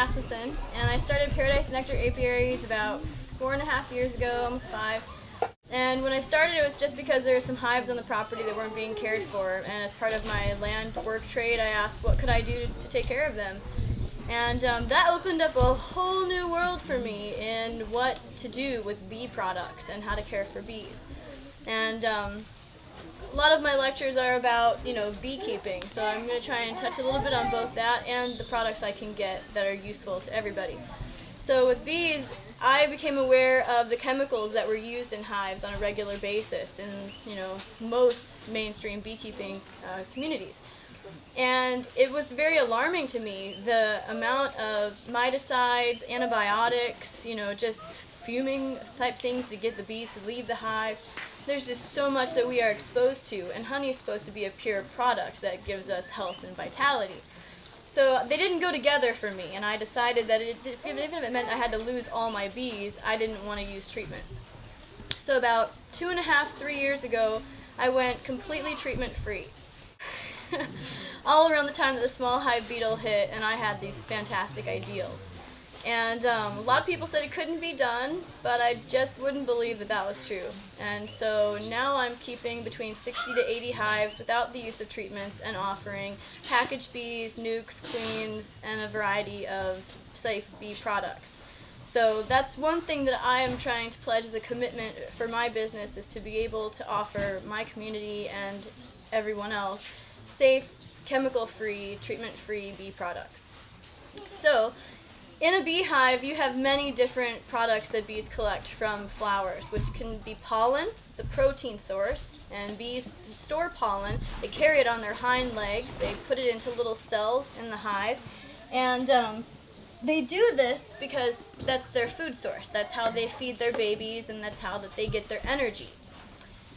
Rasmussen, and I started Paradise Nectar Apiaries about 4.5 years ago, almost 5. And when I started, it was just because there were some hives on the property that weren't being cared for, and as part of my land work trade, I asked what could I do to take care of them. And that opened up a whole new world for me in what to do with bee products and how to care for bees. And a lot of my lectures are about, beekeeping, so I'm going to try and touch a little bit on both that and the products I can get that are useful to everybody. So with bees, I became aware of the chemicals that were used in hives on a regular basis in, most mainstream beekeeping communities. And it was very alarming to me, the amount of miticides, antibiotics, just fuming type things to get the bees to leave the hive. There's just so much that we are exposed to, and honey is supposed to be a pure product that gives us health and vitality. So they didn't go together for me, and I decided that even if it meant I had to lose all my bees, I didn't want to use treatments. So about 2.5, 3 years ago, I went completely treatment-free. All around the time that the small hive beetle hit, and I had these fantastic ideals. And a lot of people said it couldn't be done, but I just wouldn't believe that that was true. And so now I'm keeping between 60 to 80 hives without the use of treatments and offering packaged bees, nukes, queens, and a variety of safe bee products. So that's one thing that I am trying to pledge as a commitment for my business, is to be able to offer my community and everyone else safe, chemical-free, treatment-free bee products. So in a beehive, you have many different products that bees collect from flowers, which can be pollen. It's a protein source, and bees store pollen. They carry it on their hind legs. They put it into little cells in the hive, and they do this because that's their food source. That's how they feed their babies, and that's how that they get their energy.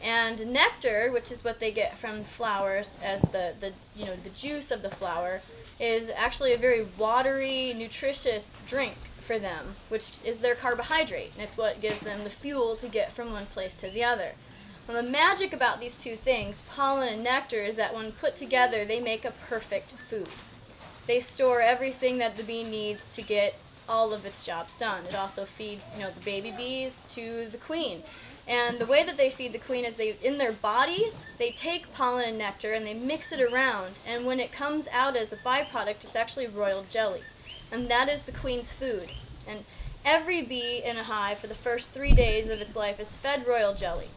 And nectar, which is what they get from flowers as the juice of the flower, is actually a very watery, nutritious drink for them, which is their carbohydrate, and it's what gives them the fuel to get from one place to the other. Well, the magic about these two things, pollen and nectar, is that when put together, they make a perfect food. They store everything that the bee needs to get all of its jobs done. It also feeds, the baby bees to the queen. And the way that they feed the queen is in their bodies, they take pollen and nectar and they mix it around. And when it comes out as a byproduct, it's actually royal jelly. And that is the queen's food. And every bee in a hive for the first 3 days of its life is fed royal jelly.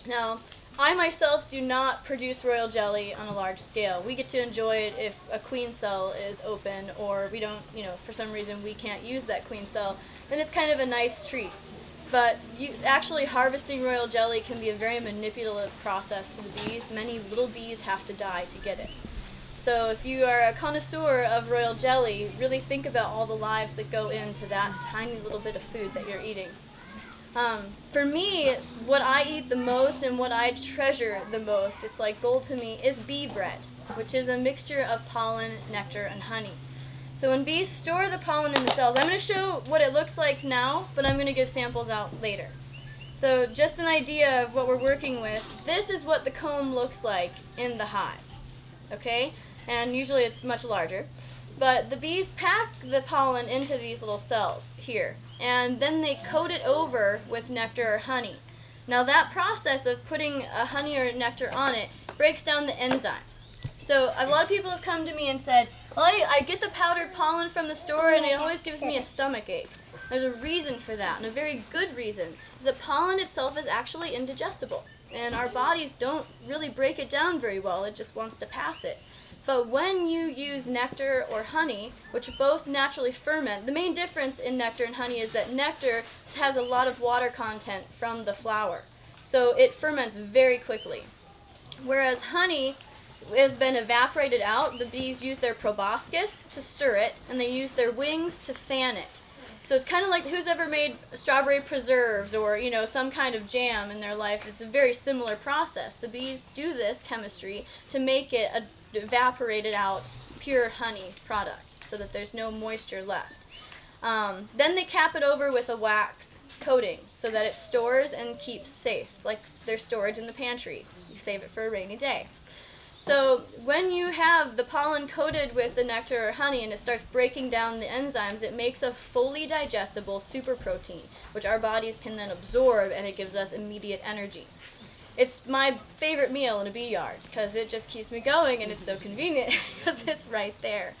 Now, I myself do not produce royal jelly on a large scale. We get to enjoy it if a queen cell is open, or we don't, for some reason we can't use that queen cell. Then it's kind of a nice treat. But actually harvesting royal jelly can be a very manipulative process to the bees. Many little bees have to die to get it. So if you are a connoisseur of royal jelly, really think about all the lives that go into that tiny little bit of food that you're eating. For me, what I eat the most and what I treasure the most, it's like gold to me, is bee bread, which is a mixture of pollen, nectar, and honey. So when bees store the pollen in the cells, I'm going to show what it looks like now, but I'm going to give samples out later. So just an idea of what we're working with, this is what the comb looks like in the hive, okay? And usually it's much larger. But the bees pack the pollen into these little cells here, and then they coat it over with nectar or honey. Now that process of putting a honey or nectar on it breaks down the enzymes. So a lot of people have come to me and said, well, I get the powdered pollen from the store and it always gives me a stomach ache. There's a reason for that, and a very good reason, is that pollen itself is actually indigestible. And our bodies don't really break it down very well, it just wants to pass it. But when you use nectar or honey, which both naturally ferment, the main difference in nectar and honey is that nectar has a lot of water content from the flower. So it ferments very quickly. Whereas honey has been evaporated out, the bees use their proboscis to stir it, and they use their wings to fan it. So it's kind of like who's ever made strawberry preserves or, some kind of jam in their life. It's a very similar process. The bees do this chemistry to make it a evaporated out pure honey product so that there's no moisture left. Then they cap it over with a wax coating so that it stores and keeps safe. It's like their storage in the pantry. You save it for a rainy day. So when you have the pollen coated with the nectar or honey and it starts breaking down the enzymes, it makes a fully digestible super protein, which our bodies can then absorb, and it gives us immediate energy. It's my favorite meal in a bee yard because it just keeps me going, and it's so convenient because it's right there.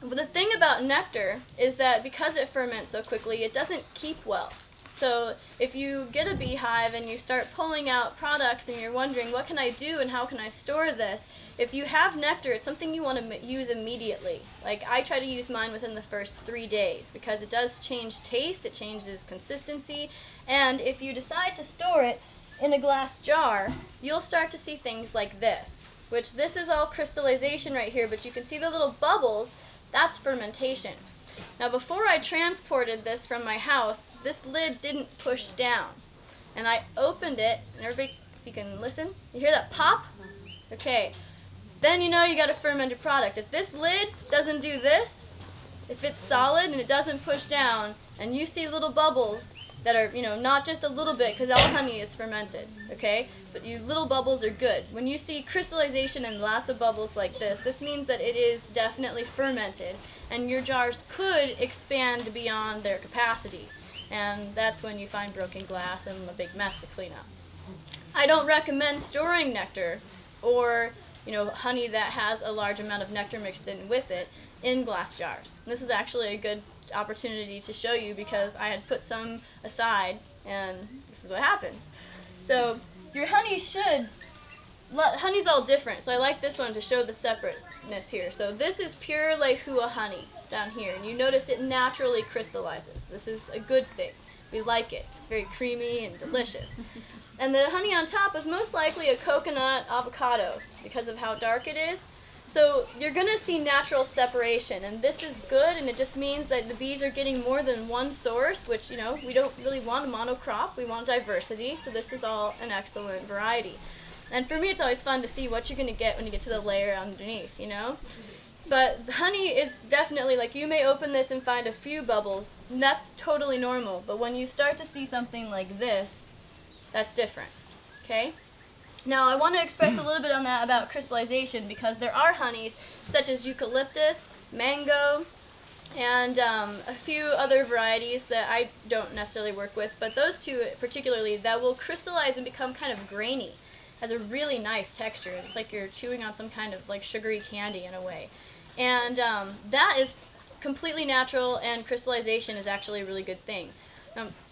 But the thing about nectar is that because it ferments so quickly, it doesn't keep well. So if you get a beehive and you start pulling out products and you're wondering, what can I do and how can I store this? If you have nectar, it's something you want to use immediately. Like, I try to use mine within the first 3 days because it does change taste, it changes consistency, and if you decide to store it in a glass jar, you'll start to see things like this, which this is all crystallization right here, but you can see the little bubbles. That's fermentation. Now, before I transported this from my house, this lid didn't push down. And I opened it, and everybody, if you can listen, you hear that pop? Okay. Then you know you got a fermented product. If this lid doesn't do this, if it's solid and it doesn't push down, and you see little bubbles that are, not just a little bit, because all honey is fermented, okay? But you little bubbles are good. When you see crystallization and lots of bubbles like this means that it is definitely fermented, and your jars could expand beyond their capacity. And that's when you find broken glass and a big mess to clean up. I don't recommend storing nectar or, honey that has a large amount of nectar mixed in with it in glass jars. And this is actually a good opportunity to show you because I had put some aside, and this is what happens. So your honey's all different, so I like this one to show the separateness here. So this is pure Lehua honey down here, and you notice it naturally crystallizes. This is a good thing. We like it. It's very creamy and delicious. And the honey on top is most likely a coconut avocado because of how dark it is. So you're going to see natural separation, and this is good, and it just means that the bees are getting more than one source, which, we don't really want a monocrop. We want diversity, so this is all an excellent variety. And for me, it's always fun to see what you're going to get when you get to the layer underneath, But the honey is definitely, you may open this and find a few bubbles, and that's totally normal. But when you start to see something like this, that's different, okay? Now, I want to express a little bit on that about crystallization because there are honeys such as eucalyptus, mango, and a few other varieties that I don't necessarily work with, but those two particularly that will crystallize and become kind of grainy. Has a really nice texture. It's like you're chewing on some kind of sugary candy in a way. And that is completely natural, and crystallization is actually a really good thing.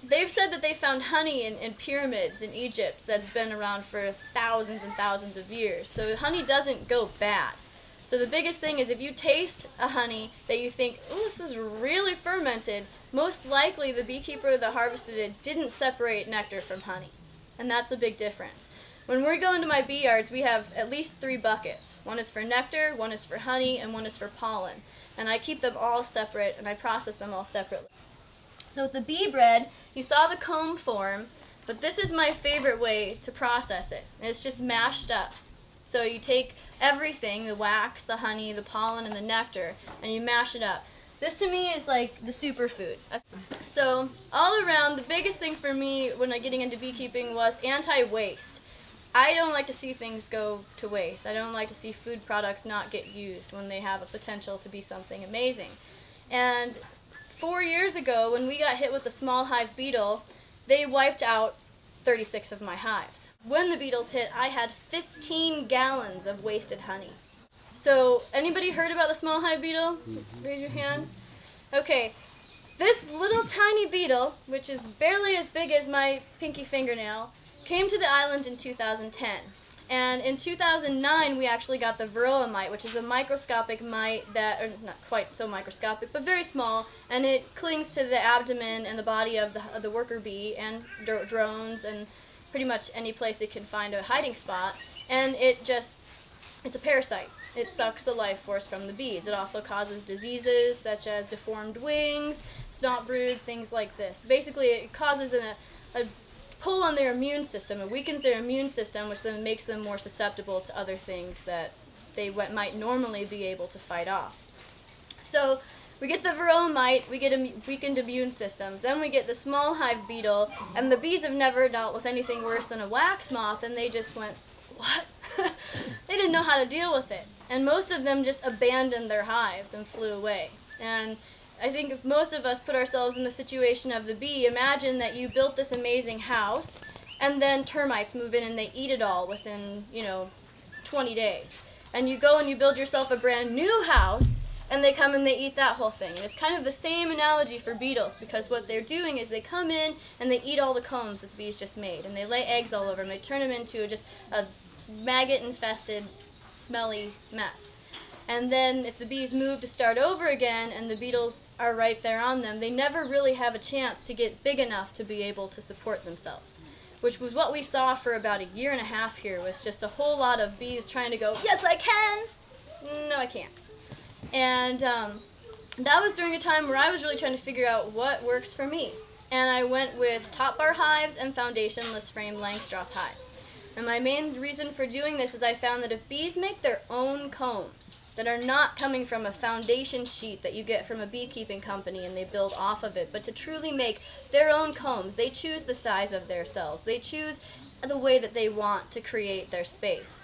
They've said that they found honey in pyramids in Egypt that's been around for thousands and thousands of years. So honey doesn't go bad. So the biggest thing is if you taste a honey that you think, oh, this is really fermented, most likely the beekeeper that harvested it didn't separate nectar from honey. And that's a big difference. When we go into my bee yards, we have at least 3 buckets. One is for nectar, one is for honey, and one is for pollen. And I keep them all separate, and I process them all separately. So with the bee bread, you saw the comb form, but this is my favorite way to process it. And it's just mashed up. So you take everything, the wax, the honey, the pollen, and the nectar, and you mash it up. This to me is like the superfood. So all around, the biggest thing for me when I'm getting into beekeeping was anti-waste. I don't like to see things go to waste. I don't like to see food products not get used when they have a potential to be something amazing. And 4 years ago, when we got hit with the small hive beetle, they wiped out 36 of my hives. When the beetles hit, I had 15 gallons of wasted honey. So, anybody heard about the small hive beetle? Raise your hands. Okay, this little tiny beetle, which is barely as big as my pinky fingernail, came to the island in 2010. And in 2009, we actually got the varroa mite, which is a microscopic mite that, or not quite so microscopic, but very small, and it clings to the abdomen and the body of the worker bee and drones and pretty much any place it can find a hiding spot. And it's a parasite. It sucks the life force from the bees. It also causes diseases such as deformed wings, snot brood, things like this. Basically, it causes a pull on their immune system. It weakens their immune system, which then makes them more susceptible to other things that they might normally be able to fight off. So we get the varroa mite, we get weakened immune systems, then we get the small hive beetle, and the bees have never dealt with anything worse than a wax moth, and they just went, what? They didn't know how to deal with it. And most of them just abandoned their hives and flew away. And I think if most of us put ourselves in the situation of the bee, imagine that you built this amazing house and then termites move in and they eat it all within, 20 days. And you go and you build yourself a brand new house and they come and they eat that whole thing. And it's kind of the same analogy for beetles, because what they're doing is they come in and they eat all the combs that the bees just made, and they lay eggs all over them. They turn them into just a maggot-infested, smelly mess. And then if the bees move to start over again and the beetles are right there on them, they never really have a chance to get big enough to be able to support themselves, which was what we saw for about a year and a half here, was just a whole lot of bees trying to go, yes, I can! No, I can't. And that was during a time where I was really trying to figure out what works for me. And I went with top bar hives and foundationless frame Langstroth hives. And my main reason for doing this is I found that if bees make their own combs that are not coming from a foundation sheet that you get from a beekeeping company and they build off of it, but to truly make their own combs, they choose the size of their cells, they choose the way that they want to create their space,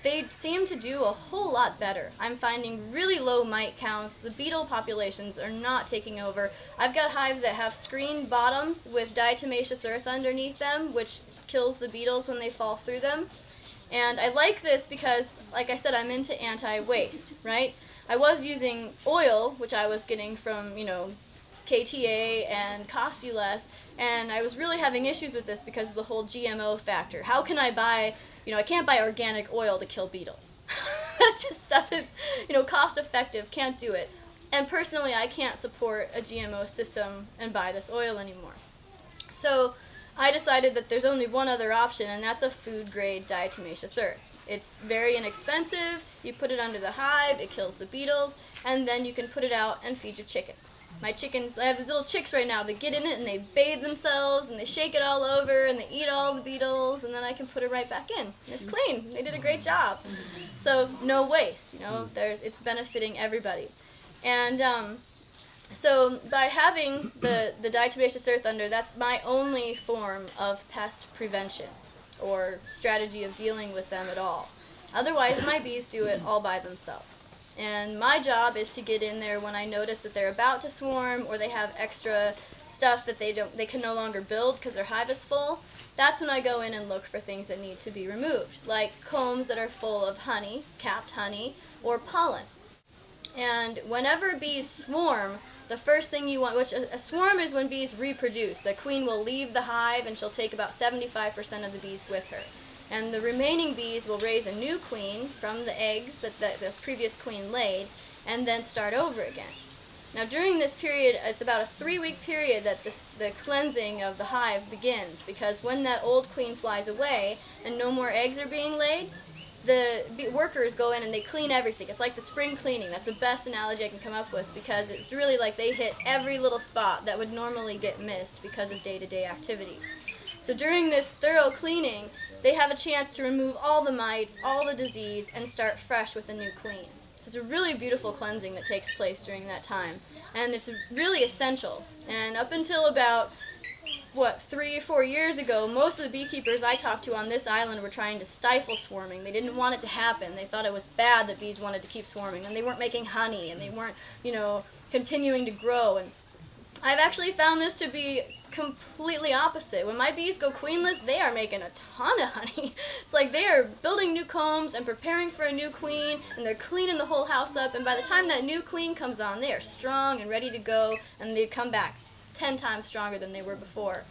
they seem to do a whole lot better. I'm finding really low mite counts. The beetle populations are not taking over. I've got hives that have screened bottoms with diatomaceous earth underneath them, which kills the beetles when they fall through them. And I like this because, like I said, I'm into anti-waste, right? I was using oil, which I was getting from, KTA and cost you less, and I was really having issues with this because of the whole GMO factor. How can I buy, I can't buy organic oil to kill beetles. That just doesn't, cost effective, can't do it. And personally, I can't support a GMO system and buy this oil anymore. So I decided that there's only one other option, and that's a food-grade diatomaceous earth. It's very inexpensive, you put it under the hive, it kills the beetles, and then you can put it out and feed your chickens. My chickens, I have these little chicks right now that get in it and they bathe themselves and they shake it all over and they eat all the beetles, and then I can put it right back in. And it's clean. They did a great job. So no waste, it's benefiting everybody. And so by having the diatomaceous earth under, that's my only form of pest prevention or strategy of dealing with them at all. Otherwise, my bees do it all by themselves. And my job is to get in there when I notice that they're about to swarm or they have extra stuff that they can no longer build because their hive is full. That's when I go in and look for things that need to be removed, like combs that are full of honey, capped honey, or pollen. And whenever bees swarm, the first thing you want, which a swarm is when bees reproduce. The queen will leave the hive and she'll take about 75% of the bees with her. And the remaining bees will raise a new queen from the eggs that the previous queen laid and then start over again. Now during this period, it's about a 3-week period that the cleansing of the hive begins, because when that old queen flies away and no more eggs are being laid, the workers go in and they clean everything. It's like the spring cleaning. That's the best analogy I can come up with, because it's really like they hit every little spot that would normally get missed because of day-to-day activities. So during this thorough cleaning, they have a chance to remove all the mites, all the disease, and start fresh with a new queen. So it's a really beautiful cleansing that takes place during that time. And it's really essential. And up until about 3 or 4 years ago, most of the beekeepers I talked to on this island were trying to stifle swarming. They didn't want it to happen. They thought it was bad that bees wanted to keep swarming, and they weren't making honey, and they weren't, continuing to grow. And I've actually found this to be completely opposite. When my bees go queenless, they are making a ton of honey. It's like they are building new combs and preparing for a new queen, and they're cleaning the whole house up, and by the time that new queen comes on, they are strong and ready to go, and they come back 10 times stronger than they were before.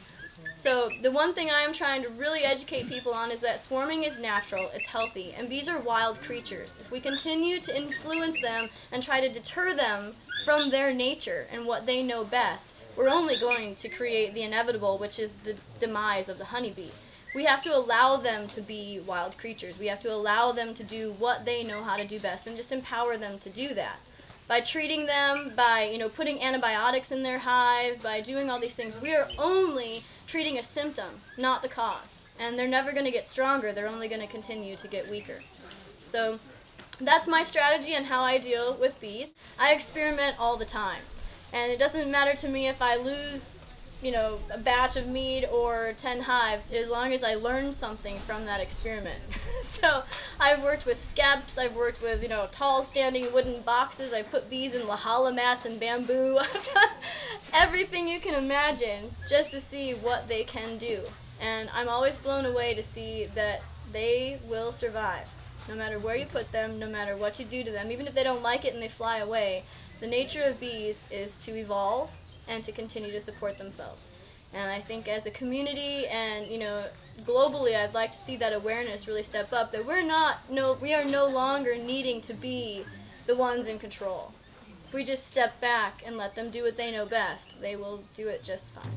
So the one thing I am trying to really educate people on is that swarming is natural, it's healthy, and bees are wild creatures. If we continue to influence them and try to deter them from their nature and what they know best, we're only going to create the inevitable, which is the demise of the honeybee. We have to allow them to be wild creatures. We have to allow them to do what they know how to do best and just empower them to do that. By treating them, by putting antibiotics in their hive, by doing all these things, we are only treating a symptom, not the cause. And they're never going to get stronger. They're only going to continue to get weaker. So that's my strategy and how I deal with bees. I experiment all the time. And it doesn't matter to me if I lose a batch of mead or 10 hives, as long as I learn something from that experiment. So I've worked with skeps, I've worked with, tall standing wooden boxes, I've put bees in lahala mats and bamboo. I've done everything you can imagine just to see what they can do. And I'm always blown away to see that they will survive. No matter where you put them, no matter what you do to them, even if they don't like it and they fly away, the nature of bees is to evolve and to continue to support themselves. And I think as a community and, globally, I'd like to see that awareness really step up, that we are no longer needing to be the ones in control. If we just step back and let them do what they know best, they will do it just fine.